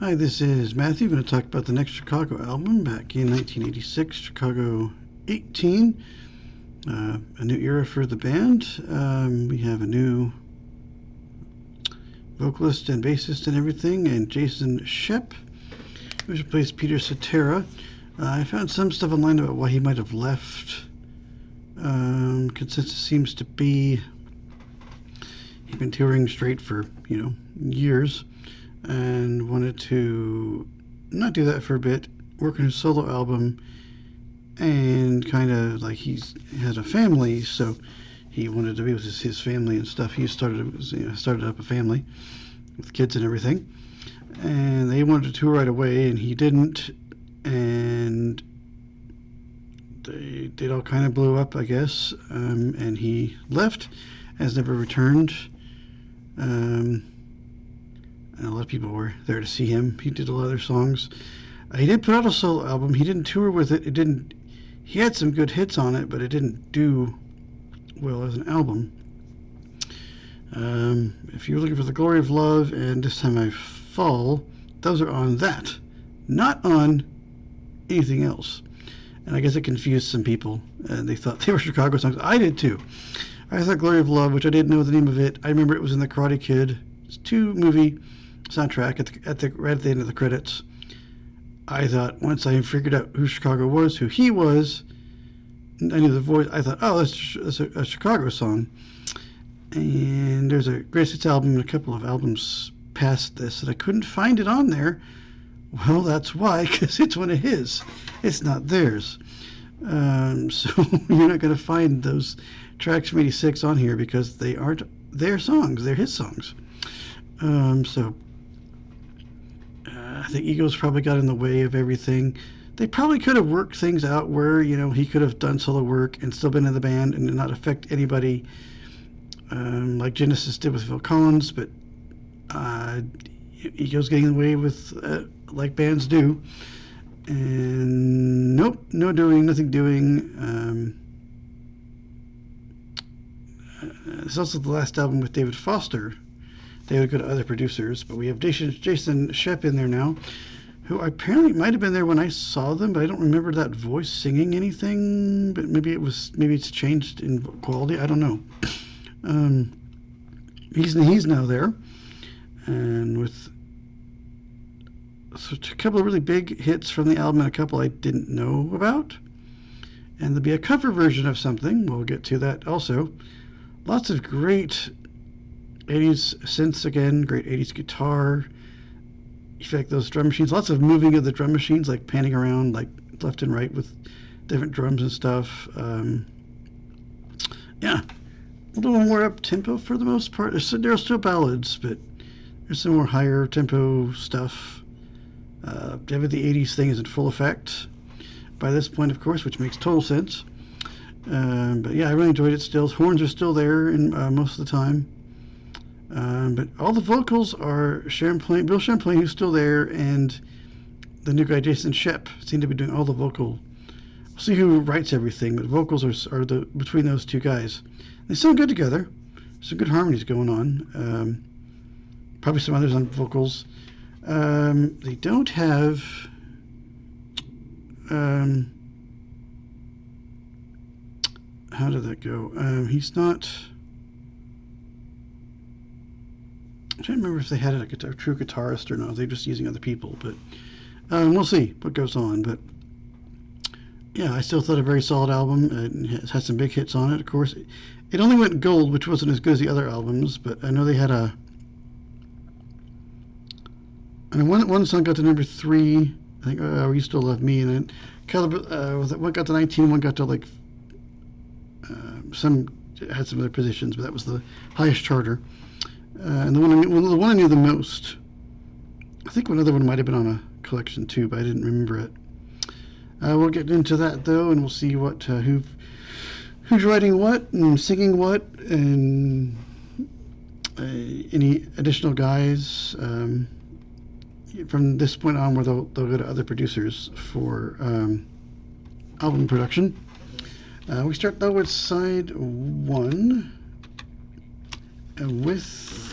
Hi, this is Matthew. I'm going to talk about the next Chicago album back in 1986, Chicago 18. A new era for the band. We have a new vocalist and bassist and everything, and Jason Shep, who replaced Peter Cetera. I found some stuff online about why he might have left. Consensus seems to be he'd been touring straight for, years, and wanted to not do that for a bit, work on his solo album, and kind of like he had a family, so he wanted to be with his family and stuff. He started up a family with kids and everything, and they wanted to tour right away, and he didn't, and it all kind of blew up, I guess, and he left, has never returned. And a lot of people were there to see him. He did a lot of their songs. He did put out a solo album. He didn't tour with it. He had some good hits on it, but it didn't do well as an album. If you're looking for The Glory of Love and This Time I Fall, those are on that, not on anything else. And I guess it confused some people, and they thought they were Chicago songs. I did too. I thought Glory of Love, which I didn't know the name of it. I remember it was in the Karate Kid 2 movie soundtrack right at the end of the credits. I thought once I figured out who Chicago was, who he was, I knew the voice. I thought, oh, that's a Chicago song. And there's a greatest hits album and a couple of albums past this, and I couldn't find it on there. Well, that's why, because it's one of his. It's not theirs. So you're not going to find those tracks from '86 on here because they aren't their songs. They're his songs. I think egos probably got in the way of everything. They probably could have worked things out where, he could have done solo work and still been in the band and not affect anybody, like Genesis did with Phil Collins, but egos getting in the way with, like bands do. And nope, nothing doing. It's also the last album with David Foster. They would go to other producers, but we have Jason Shep in there now, who apparently might have been there when I saw them, but I don't remember that voice singing anything. But maybe it's changed in quality. I don't know. He's now there, and with a couple of really big hits from the album and a couple I didn't know about, and there'll be a cover version of something. We'll get to that also. Lots of great 80s synths again, great 80s guitar. In fact, those drum machines, lots of moving of the drum machines, like panning around like left and right with different drums and stuff. A little more up-tempo for the most part. There are still ballads, but there's some more higher tempo stuff. The 80s thing is in full effect by this point, of course, which makes total sense. But yeah, I really enjoyed it still. Horns are still there in most of the time. But all the vocals are Bill Champlain, who's still there, and the new guy, Jason Shep, seem to be doing all the vocal. We'll see who writes everything, but vocals are between those two guys. They sound good together. Some good harmonies going on. Probably some others on vocals. They don't have... how did that go? He's not... I'm trying to remember if they had a true guitarist or not. They're just using other people, but we'll see what goes on. But yeah, I still thought a very solid album. It has some big hits on it, of course. It only went gold, which wasn't as good as the other albums, but I know they had one song got to number 3. I think You Still Love Me, and then one got to 19, one got to like had some other positions, but that was the highest charter. And the one I knew the most, I think one other one might have been on a collection too, but I didn't remember it. We'll get into that though, and we'll see what who's writing what and singing what, and any additional guys from this point on, where they'll go to other producers for album production. We start though with side 1 with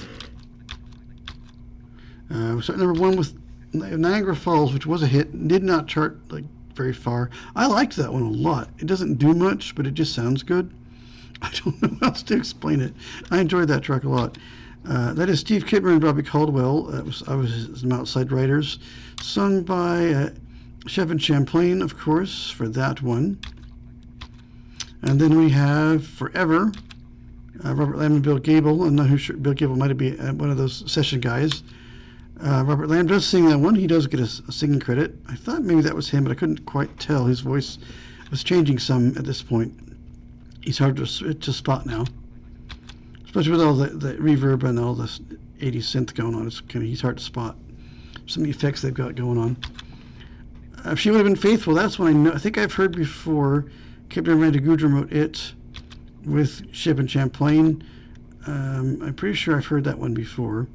we start number 1 with Niagara Falls, which was a hit, did not chart like very far. I liked that one a lot. It doesn't do much, but it just sounds good. I don't know how else to explain it. I enjoyed that track a lot. That is Steve Kidmer and Robbie Caldwell. I was some outside writers, sung by Chevin Champlain, of course, for that one. And then we have Forever, Robert Lamb and Bill Gable. I'm not sure. Bill Gable might be one of those session guys. Robert Lamb does sing that one. He does get a singing credit. I thought maybe that was him, but I couldn't quite tell. His voice was changing some at this point. He's hard to spot now, especially with all the reverb and all this 80s synth going on. He's hard to spot. Some of the effects they've got going on. If She Would Have Been Faithful, that's one I think I've heard before. Captain Amanda Goodrum wrote it with Chevin Champlain. I'm pretty sure I've heard that one before.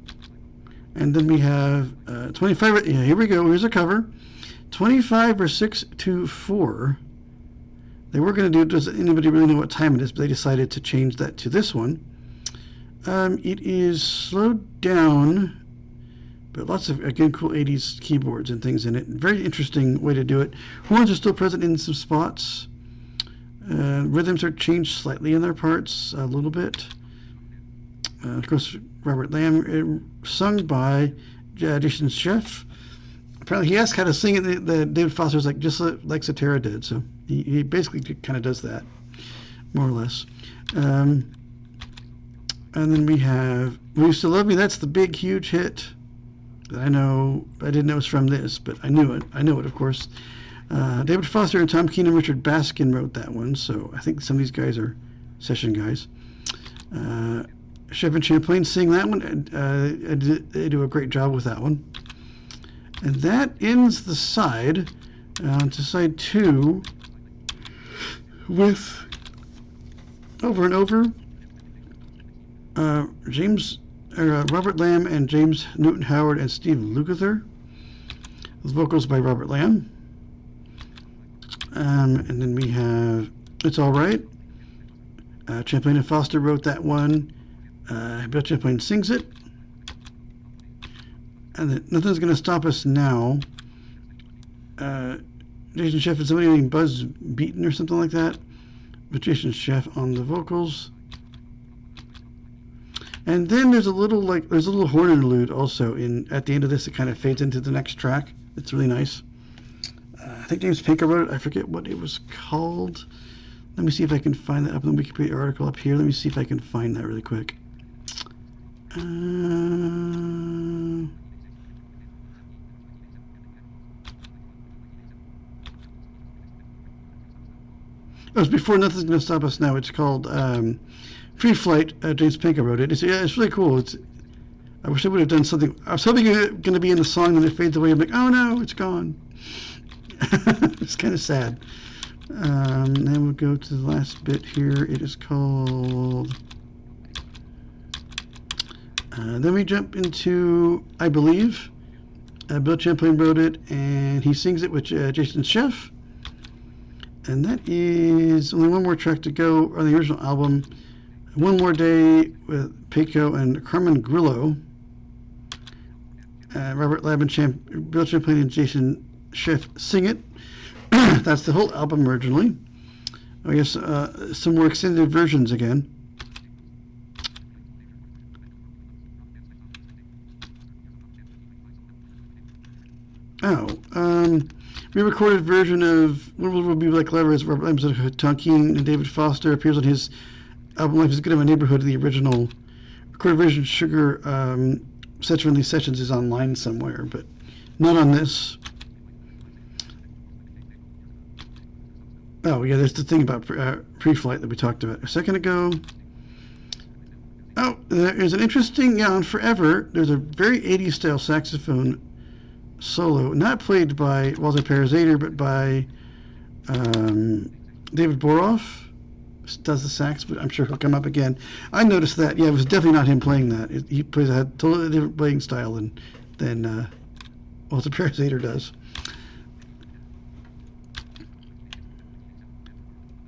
And then we have 25. Yeah, here we go. Here's a cover. 25 or 6 to 4. They were going to do, does anybody really know what time it is, but they decided to change that to this one. It is slowed down, but lots of, again, cool 80s keyboards and things in it. Very interesting way to do it. Horns are still present in some spots. Rhythms are changed slightly in their parts, a little bit. Of course, Robert Lamb, sung by Jason Scheff. Apparently, he asked how to sing it. The David Foster's like just like Cetera did, so he basically kind of does that, more or less. And then we have "We Used to Love Me." That's the big, huge hit that I know. I didn't know it was from this, but I knew it. I know it, of course. David Foster and Tom Keene and Richard Baskin wrote that one, so I think some of these guys are session guys. Chevin Champlain sing that one, and they do a great job with that one. And that ends the side to side 2 with Over and Over. Robert Lamb and James Newton Howard and Steve Lukather, with vocals by Robert Lamb. And then we have It's All Right. Champlain and Foster wrote that one. Bill Champlain sings it. And Nothing's Gonna Stop Us Now. Jason Scheff and somebody named Buzz Beaton or something like that. With Jason Scheff on the vocals. And then there's a little horn interlude also at the end of this. It kind of fades into the next track. It's really nice. I think James Pinker wrote it. I forget what it was called. Let me see if I can find that up in the Wikipedia article up here. Let me see if I can find that really quick. It was before Nothing's Gonna Stop Us Now. It's called Free Flight. James Pinker wrote it. It's really cool. I wish I would have done something. I was hoping it was going to be in the song, and it fades away. I'm like, oh no, it's gone. It's kind of sad. Then we'll go to the last bit here. It is called... then we jump into I Believe. Bill Champlain wrote it, and he sings it with Jason Scheff. And that is only one more track to go on the original album. One More Day with Peiko and Carmen Grillo. Robert Lamb and Bill Champlain and Jason Scheff sing it. That's the whole album originally. I guess some more extended versions again. Re-recorded version of What Will Be Like Clever is Robert Lamb's Tom Keene and David Foster appears on his album Life is Good in My Neighborhood. The original recorded version Sugar Sets from these sessions is online somewhere, but not on this. Oh yeah, there's the thing about pre-flight that we talked about a second ago. Oh, there's an interesting, on Forever, there's a very 80s style saxophone solo, not played by Walter Perez-Ader, but by David Boroff. Does the sax, but I'm sure he'll come up again. I noticed that. Yeah, it was definitely not him playing that. He plays a totally different playing style than Walter Perez-Ader does.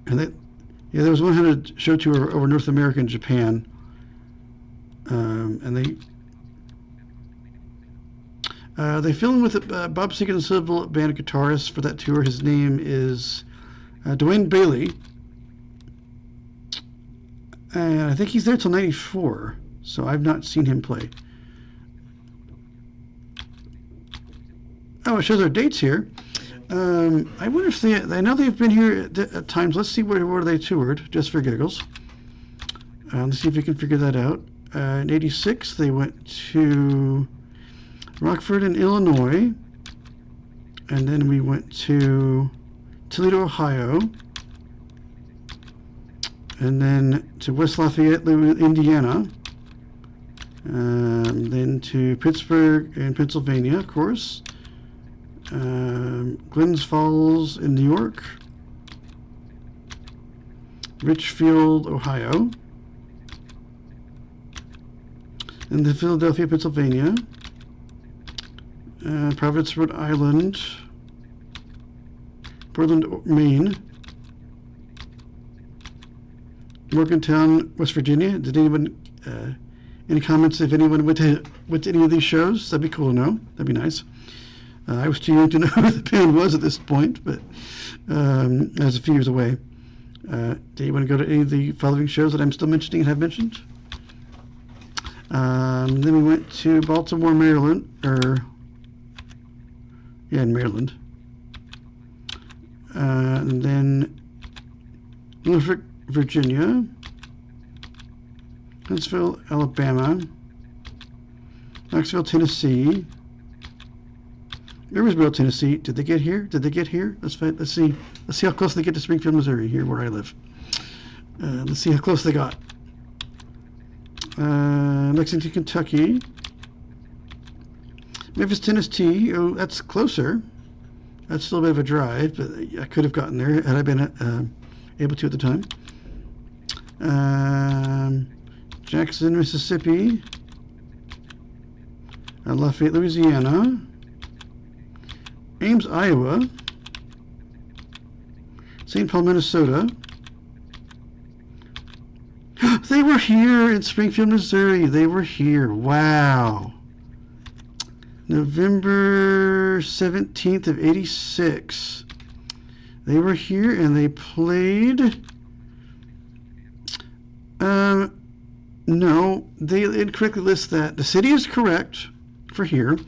And there was 100 show tour over North America and Japan. And They fill in with Bob Seger and the Silver Band guitarist for that tour. His name is Dwayne Bailey. And I think he's there till 94, so I've not seen him play. Oh, it shows our dates here. I wonder if I know they've been here at times. Let's see where they toured, just for giggles. Let's see if we can figure that out. In 86, they went to Rockford in Illinois. And then we went to Toledo, Ohio. And then to West Lafayette, Indiana. Then to Pittsburgh in Pennsylvania, of course. Glens Falls in New York. Richfield, Ohio. And then Philadelphia, Pennsylvania. Providence, Rhode Island. Portland, Maine. Morgantown, West Virginia. Did anyone, any comments if anyone went to any of these shows? That'd be cool to know. That'd be nice. I was too young to know who the band was at this point, but I was a few years away. Do you want to go to any of the following shows that I'm still mentioning and have mentioned? Then we went to Baltimore, Maryland, in Maryland. And then Norfolk, Virginia, Huntsville, Alabama, Knoxville, Tennessee, Evansville, Tennessee. Did they get here? Let's see how close they get to Springfield, Missouri, here where I live. Let's see how close they got. Lexington, Kentucky, Memphis, Tennessee. Oh, that's closer. That's still a bit of a drive, but I could have gotten there had I been able to at the time. Jackson, Mississippi, Lafayette, Louisiana, Ames, Iowa, St. Paul, Minnesota. They were here in Springfield, Missouri. They were here. Wow. November 17th of 86. They were here and they played. No, they incorrectly list that. The city is correct for here.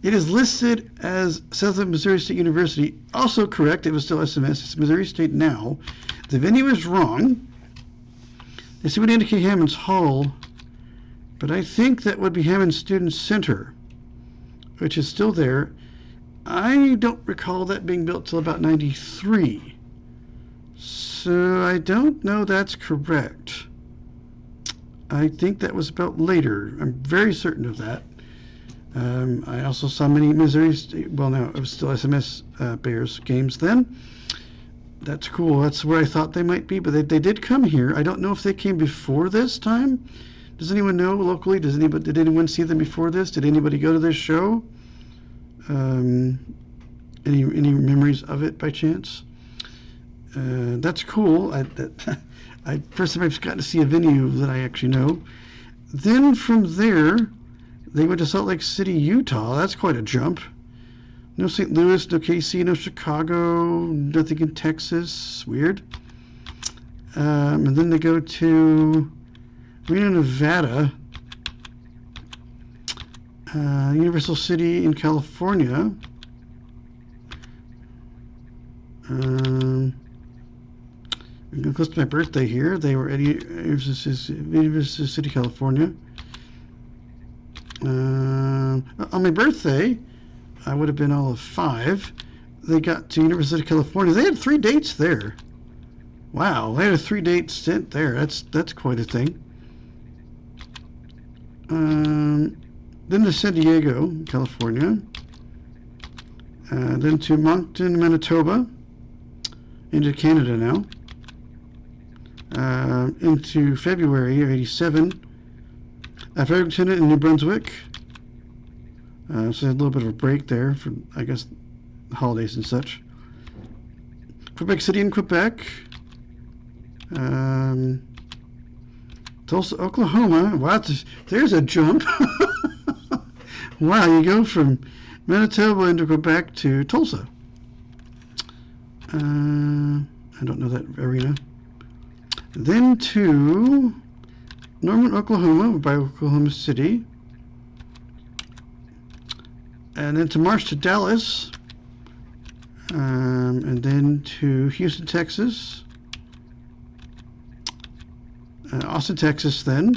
It is listed as Southern Missouri State University. Also correct. It was still SMS. It's Missouri State now. The venue is wrong. They see would indicate Hammond's Hall, but I think that would be Hammond Student Center, which is still there. I don't recall that being built till about 93. So I don't know that's correct. I think that was about later. I'm very certain of that. I also saw many Missouri State, well, no, it was still SMS Bears games then. That's cool. That's where I thought they might be, but they did come here. I don't know if they came before this time. Does anyone know locally? Did anyone see them before this? Did anybody go to this show? Any memories of it by chance? That's cool. First time I've gotten to see a venue that I actually know. Then from there, they went to Salt Lake City, Utah. That's quite a jump. No St. Louis, no KC, no Chicago, nothing in Texas. Weird. And then they go to Reno, Nevada, Universal City in California. Close to my birthday here. They were at Universal City, California. On my birthday, I would have been all of 5. They got to University of California. They had 3 dates there. Wow, they had a 3-date stint there. That's quite a thing. Then to San Diego, California. Then to Moncton, Manitoba. Into Canada now. Into February of 87. Fredericton in New Brunswick. So I had a little bit of a break there for, I guess, holidays and such. Quebec City in Quebec. Tulsa, Oklahoma. Wow, there's a jump. Wow, you go from Manitoba into Quebec to Tulsa. I don't know that arena. Then to Norman, Oklahoma, by Oklahoma City. And then to march to Dallas. And then to Houston, Texas. Austin, Texas then.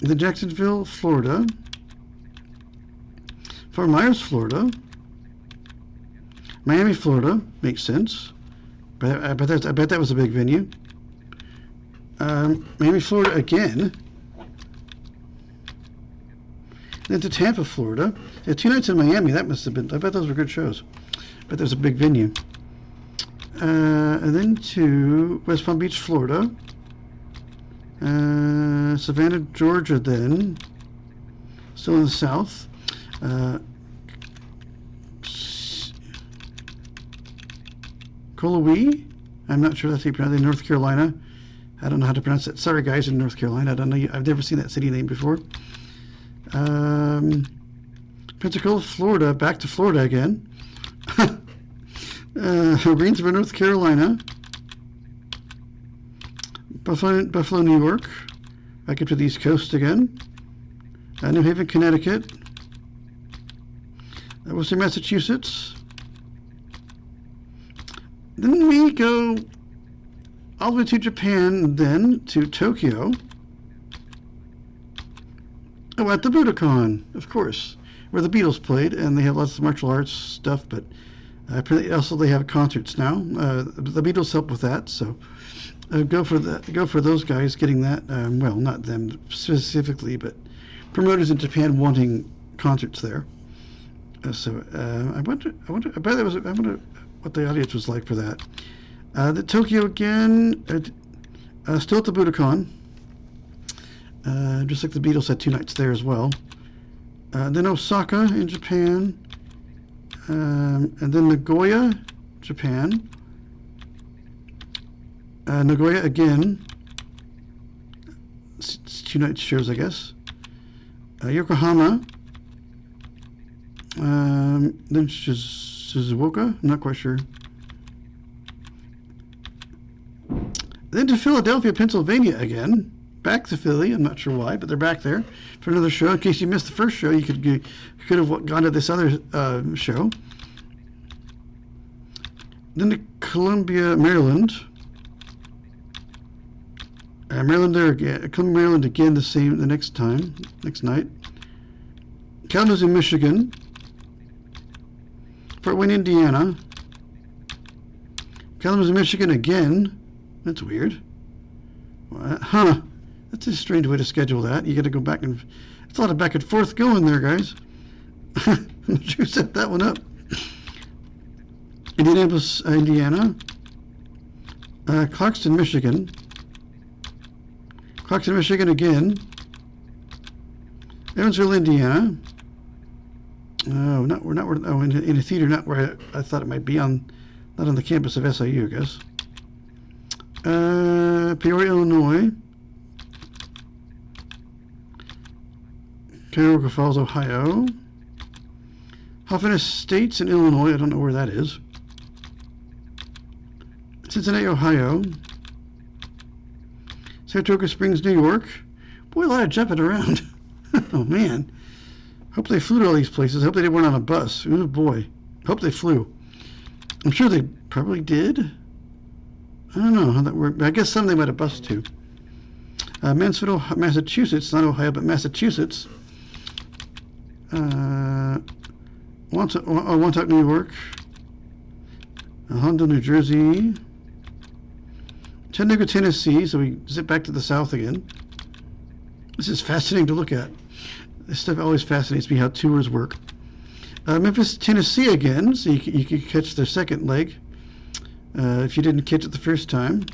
Then Jacksonville, Florida. Fort Myers, Florida. Miami, Florida. Makes sense. But I bet that was a big venue. Miami, Florida again. Then to Tampa, Florida. Yeah, 2 nights in Miami. That must have been. I bet those were good shows. But there's a big venue. And then to West Palm Beach, Florida. Savannah, Georgia. Then still in the South. Colowee. I'm not sure that's how you pronounce it. North Carolina. I don't know how to pronounce it. Sorry, guys, in North Carolina. I don't know. I've never seen that city name before. Pensacola, Florida. Back to Florida again. Greensboro, North Carolina. Buffalo, New York. Back up to the East Coast again. New Haven, Connecticut. Worcester, Massachusetts. Then we go all the way to Japan, then to Tokyo. Oh, at the Budokan, of course, where the Beatles played, and they have lots of martial arts stuff, but also they have concerts now. The Beatles help with that, so go for those guys getting that. Well, not them specifically, but promoters in Japan wanting concerts there. I wonder what the audience was like for that. The Tokyo again, still at the Budokan. Just like the Beatles had 2 nights there as well. Then Osaka in Japan. And then Nagoya, Japan. Nagoya again. It's 2 night shows, I guess. Yokohama. Then Shizuoka, I'm not quite sure. Then to Philadelphia, Pennsylvania again. Back to Philly, I'm not sure why, but they're back there for another show. In case you missed the first show, you could have gone to this other show. Then to Columbia, Maryland. Maryland there again. Columbia, Maryland again the next night. Kalamazoo, Michigan. Fort Wayne, Indiana. Kalamazoo, Michigan again. That's weird. Huh. That's a strange way to schedule that. You got to go back and... It's a lot of back and forth going there, guys. I'm not sure who set that one up. Indianapolis, Indiana. Clarkston, Michigan. Clarkston, Michigan again. Evansville, Indiana. Oh, in a theater, not where I thought it might be not on the campus of SIU, I guess. Peoria, Illinois. Niagara Falls, Ohio. Hoffman Estates in Illinois. I don't know where that is. Cincinnati, Ohio. Saratoga Springs, New York. Boy, a lot of jumping around. Oh, man. Hope they flew to all these places. Hope they weren't on a bus. Oh, boy. Hope they flew. I'm sure they probably did. I don't know how that worked. I guess some they might have bused to. Mansfield, Massachusetts. Not Ohio, but Massachusetts. Montauk, New York. Hondo, New Jersey. Chattanooga, Tennessee. So we zip back to the south again. This is fascinating to look at. This stuff always fascinates me, how tours work. Memphis, Tennessee again. So you can catch their second leg if you didn't catch it the first time.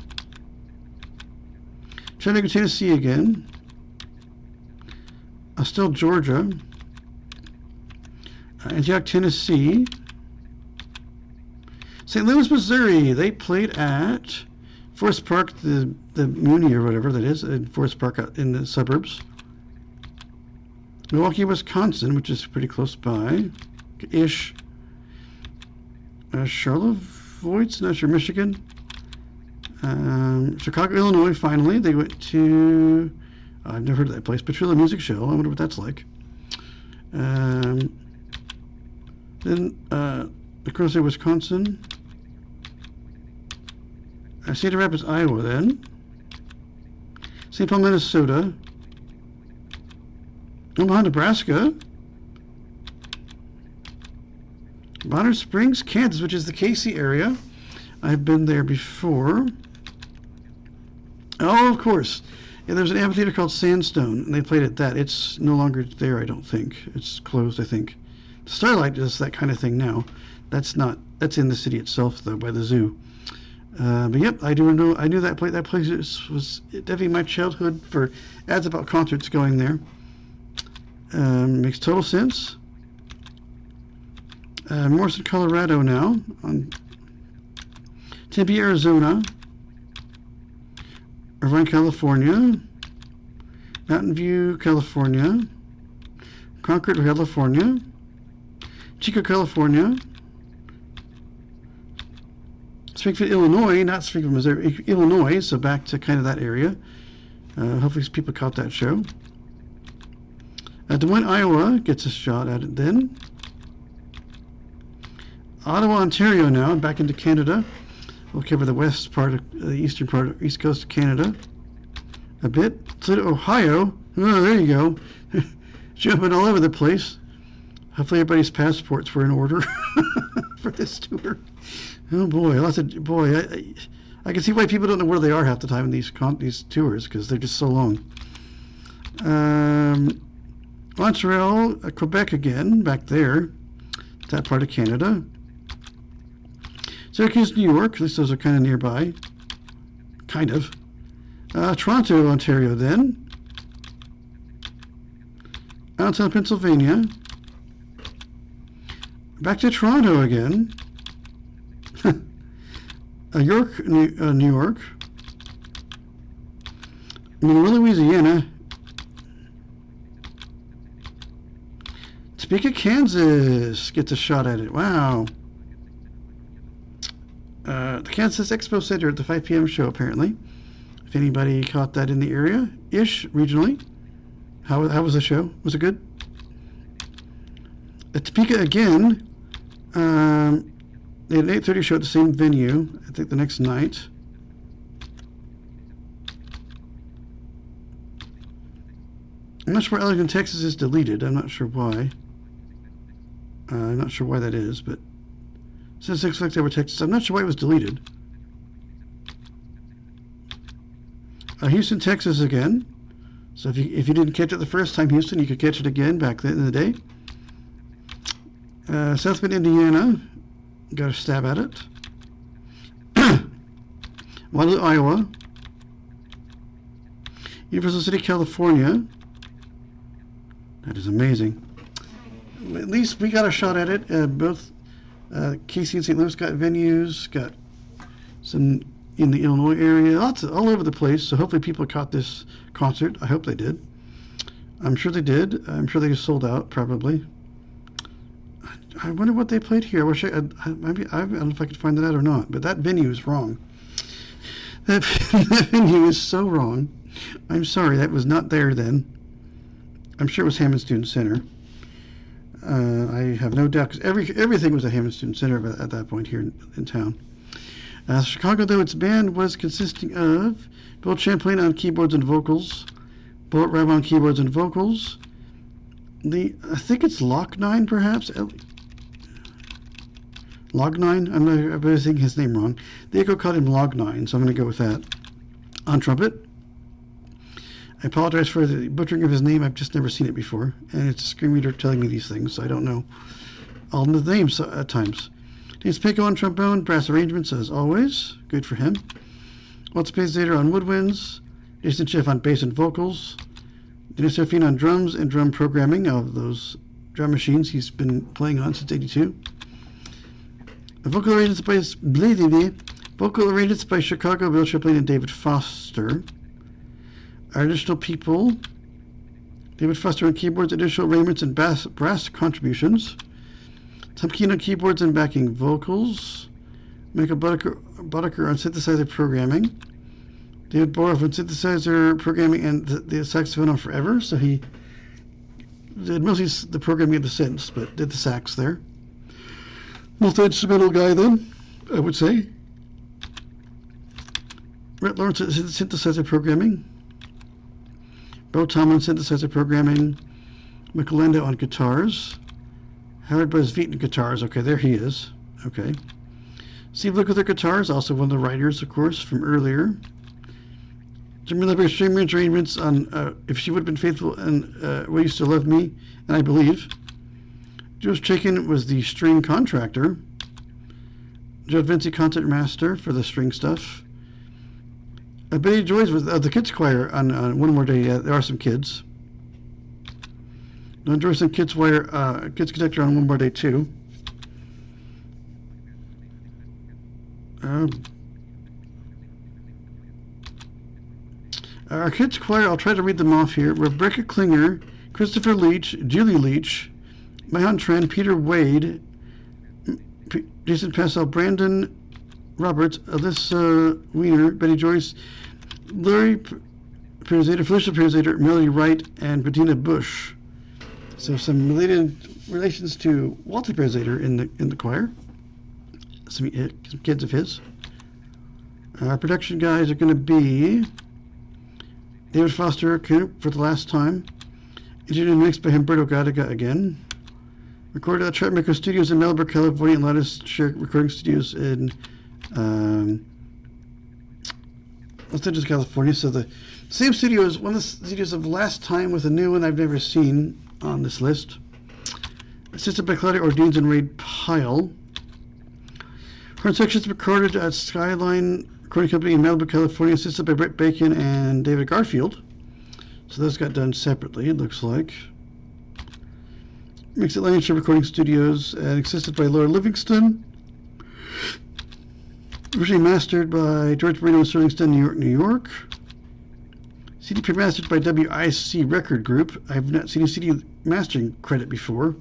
Chattanooga, Tennessee again. Still Georgia. Antioch, Tennessee. St. Louis, Missouri. They played at Forest Park, the Muni or whatever that is, in Forest Park out in the suburbs. Milwaukee, Wisconsin, which is pretty close by, ish. Charlevoix, not sure, Michigan. Chicago, Illinois, finally. They went to, I've never heard of that place, Petrillo Music Show. I wonder what that's like. Then, across there, Wisconsin. Cedar Rapids, Iowa, then. St. Paul, Minnesota. Omaha, Nebraska. Bonner Springs, Kansas, which is the Casey area. I've been there before. Oh, of course. Yeah, there's an amphitheater called Sandstone, and they played at that. It's no longer there, I don't think. It's closed, I think. Starlight does that kind of thing now. That's in the city itself, though, by the zoo. But yep, I knew that place. That place was definitely my childhood for ads about concerts going there. Makes total sense. Morrison, Colorado now. On Tempe, Arizona. Irvine, California. Mountain View, California. Concord, California. Chico, California. Springfield, Illinois, not Springfield, Missouri, Illinois, so back to kind of that area. Hopefully people caught that show. Des Moines, Iowa gets a shot at it then. Ottawa, Ontario now, back into Canada. We'll cover the west part of the eastern part of east coast of Canada a bit. Toledo, Ohio. Oh, there you go. Jumping all over the place. Hopefully everybody's passports were in order for this tour. Oh boy, I can see why people don't know where they are half the time in these tours, because they're just so long. Montreal, Quebec again, back there. That part of Canada. Syracuse, New York. At least those are kind of nearby. Kind of. Toronto, Ontario then. Allentown, Pennsylvania. Back to Toronto again. York, New York. Monroe, Louisiana. Topeka, Kansas gets a shot at it. Wow. The Kansas Expo Center at the 5 p.m. show, apparently. If anybody caught that in the area-ish, regionally. How was the show? Was it good? At Topeka again. They had an 8:30 show at the same venue, I think the next night. I'm not sure why Arlington, Texas is deleted. I'm not sure why. I'm not sure why that is, but since it looks like they were Texas, I'm not sure why it was deleted. Houston, Texas again. So if you didn't catch it the first time, Houston, you could catch it again back then in the day. South Bend, Indiana. Got a stab at it. Waterloo, Iowa. Universal City, California. That is amazing. At least we got a shot at it. Both Casey and St. Louis got venues, got some in the Illinois area, all over the place. So hopefully people caught this concert. I hope they did. I'm sure they did. I'm sure they sold out, probably. I wonder what they played here. I wish I don't know if I could find that out or not, but that venue is wrong. That venue is so wrong. I'm sorry, that was not there then. I'm sure it was Hammond Student Center. I have no doubt, because everything was at Hammond Student Center at that point here in town. Chicago, though, its band was consisting of Bill Champlain on keyboards and vocals, Bullet Ram on keyboards and vocals, I think it's Lock9, perhaps? Log9? I'm saying his name wrong. The Echo called him Log9, so I'm going to go with that. On trumpet. I apologize for the butchering of his name. I've just never seen it before, and it's a screen reader telling me these things, so I don't know all the names at times. James Pico on trombone, brass arrangements as always. Good for him. Walter Zader on woodwinds. Jason Schiff on bass and vocals. Dennis Serafine on drums and drum programming of those drum machines he's been playing on since '82. Vocal arrangements by Chicago, Bill Champlain and David Foster. Our additional people, David Foster on keyboards, additional arrangements, and brass contributions. Tom Keen on keyboards and backing vocals. Michael Boddicker on synthesizer programming. David Boroff on synthesizer programming and the saxophone on Forever. So he did mostly the programming of the synths, but did the sax there. Multi-instrumental guy then, I would say. Rhett Lawrence synthesizer programming. Bo Tom on synthesizer programming. Michael Landa on guitars. Howard Buzz Veet on guitars. Okay, there he is. Okay. Steve Lukather guitars, also one of the writers, of course, from earlier. Jimmy Leber string arrangements on If She Would Have Been Faithful and Will You Still Love Me, and I Believe. George Chaikin was the string contractor. Joe Vinci concert master for the string stuff. Betty Joyce was the kids choir on One More Day. There are some kids. Don Joyce and kids choir, kids conductor on One More Day too. Our kids choir, I'll try to read them off here. Rebecca Klinger, Christopher Leach, Julie Leach, Mahan Tran, Peter Wade, Jason Passell, Brandon Roberts, Alyssa Wiener, Betty Joyce, Larry Perzader, Felicia Perzader, Melody Wright, and Bettina Bush. So some relations to Walter Perzader in the choir. Some kids of his. Our production guys are going to be David Foster for the last time. Engineered and mixed by Humberto Gattaga again. Recorded at Chartmaker Studios in Malibu, California, and Lattice Share Recording Studios in Los Angeles, California. So the same studio is one of the studios of Last Time with a new one I've never seen on this list. Assisted by Claudia Ordines and Ray Pyle. Horn sections recorded at Skyline Recording Company in Malibu, California, assisted by Brett Bacon and David Garfield. So those got done separately, it looks like. Mixed at Lancaster Recording Studios and assisted by Laura Livingston. Originally mastered by George Marino and Sterling Stone, New York. CD pre-mastered by WIC Record Group. I have not seen a CD mastering credit before.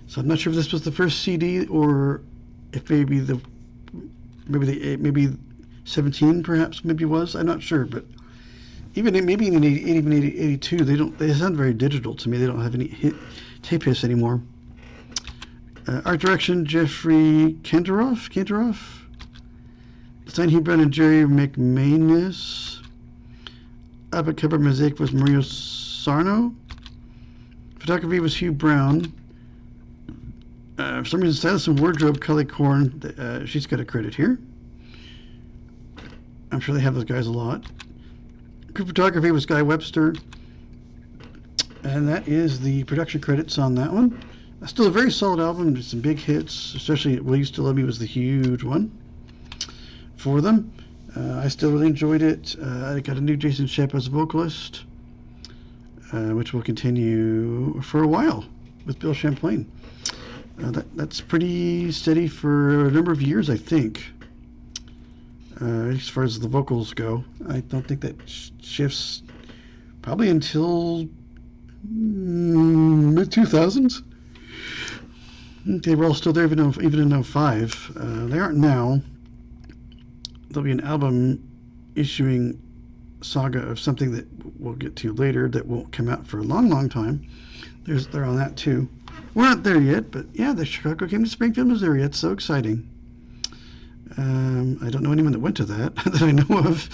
So I'm not sure if this was the first CD or if maybe 17 perhaps maybe was. I'm not sure, but even maybe in 82 they sound very digital to me. They don't have any tape hiss anymore. Art direction Jeffrey Kantaroff. Design Hugh Brown and Jerry McManus. Up at cover mosaic was Mario Sarno. Photography was Hugh Brown. For some reason, stylist and wardrobe, Kelly Korn, she's got a credit here. I'm sure they have those guys a lot. Group photography was Guy Webster. And that is the production credits on that one. Still a very solid album, some big hits, especially Will You Still Love Me was the huge one for them. I still really enjoyed it. I got a new Jason Shepp as a vocalist, which will continue for a while with Bill Champlain. That's pretty steady for a number of years, I think, as far as the vocals go. I don't think that shifts probably until mid-2000s. They were all still there even in 05. They aren't now. There'll be an album issuing saga of something that we'll get to later that won't come out for a long, long time. They're on that too. We're not there yet, but yeah, the Chicago came to Springfield, Missouri. It's so exciting. I don't know anyone that went to that that I know of.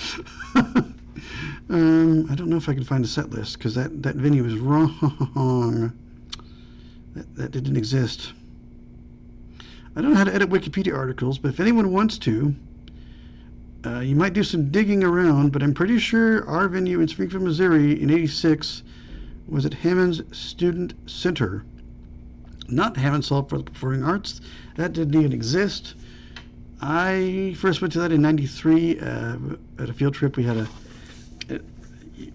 I don't know if I can find a set list because that venue is wrong. That didn't exist. I don't know how to edit Wikipedia articles, but if anyone wants to, you might do some digging around, but I'm pretty sure our venue in Springfield, Missouri in '86 was at Hammond's Student Center. Not Hammond Hall for the Performing Arts. That didn't even exist. I first went to that in '93 at a field trip. We had it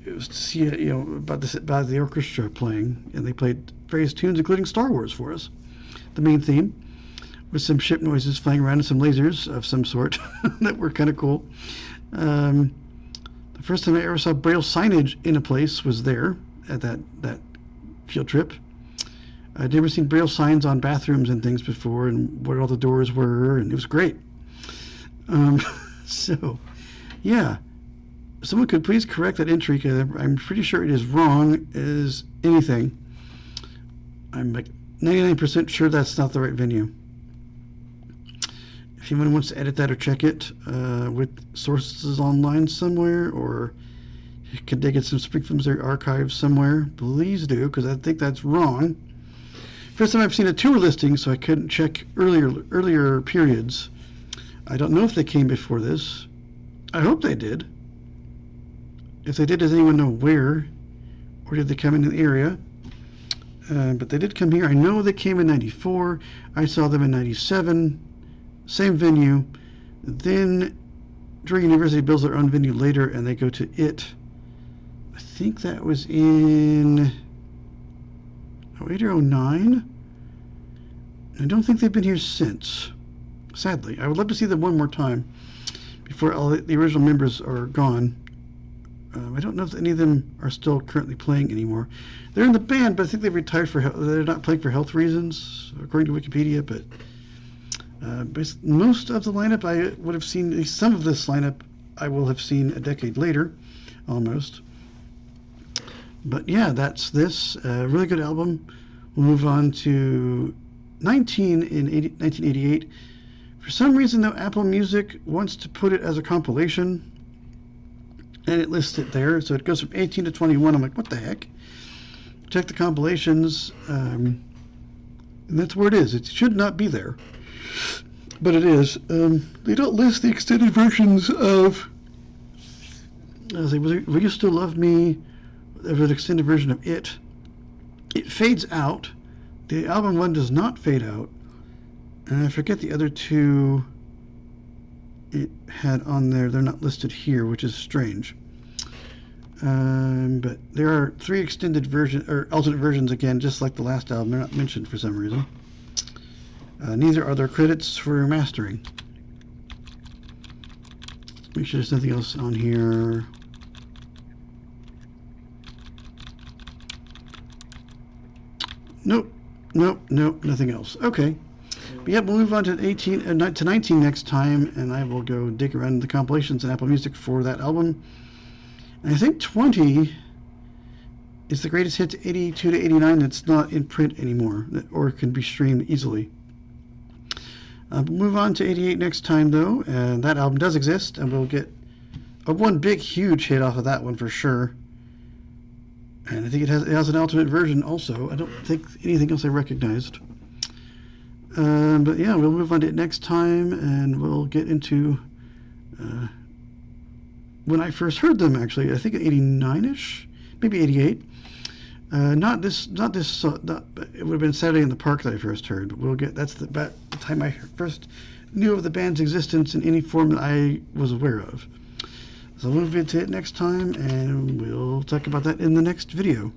was to see about the orchestra playing, and they played various tunes, including Star Wars for us. The main theme, with some ship noises flying around and some lasers of some sort that were kind of cool. The first time I ever saw Braille signage in a place was there that field trip. I'd never seen Braille signs on bathrooms and things before, and where all the doors were, and it was great. So, yeah. Someone could please correct that entry, because I'm pretty sure it is wrong as anything. I'm like 99% sure that's not the right venue. If anyone wants to edit that or check it with sources online somewhere, or could they get some spring from their archives somewhere, please do, because I think that's wrong. First time I've seen a tour listing, so I couldn't check earlier periods. I don't know if they came before this. I hope they did. If they did, does anyone know where? Or did they come in the area? But they did come here. I know they came in 94. I saw them in 97. Same venue. Then Drake University builds their own venue later, and they go to it. I think that was in 08 or 09. I don't think they've been here since, sadly. I would love to see them one more time before all the original members are gone. I don't know if any of them are still currently playing anymore. They're in the band, but I think they've retired for they're not playing for health reasons, according to Wikipedia. But most of the lineup I would have seen, at least some of this lineup I will have seen a decade later, almost. But yeah, that's this. Really good album. We'll move on to 1988. For some reason, though, Apple Music wants to put it as a compilation, and it lists it there. So it goes from 18 to 21. I'm like, what the heck? Check the compilations, and that's where it is. It should not be there, but it is. They don't list the extended versions of Will You Still Love Me? There's an extended version of It. It fades out. The album one does not fade out. And I forget the other two it had on there. They're not listed here, which is strange. But there are 3 extended versions, or alternate versions again, just like the last album. They're not mentioned for some reason. Neither are there credits for mastering. Make sure there's nothing else on here. Nope, nothing else. Okay. But yeah, we'll move on to 19 next time, and I will go dig around the compilations in Apple Music for that album. And I think 20 is the greatest hit to 82 to 89 that's not in print anymore, or can be streamed easily. We'll move on to 88 next time, though, and that album does exist, and we'll get one big, huge hit off of that one for sure. And I think it has an alternate version also. I don't think anything else I recognized. But yeah, we'll move on to it next time, and we'll get into when I first heard them, actually. I think 89-ish, maybe 88. It would have been Saturday in the Park that I first heard. But that's the time I first knew of the band's existence in any form that I was aware of. So we'll move into it next time, and we'll talk about that in the next video.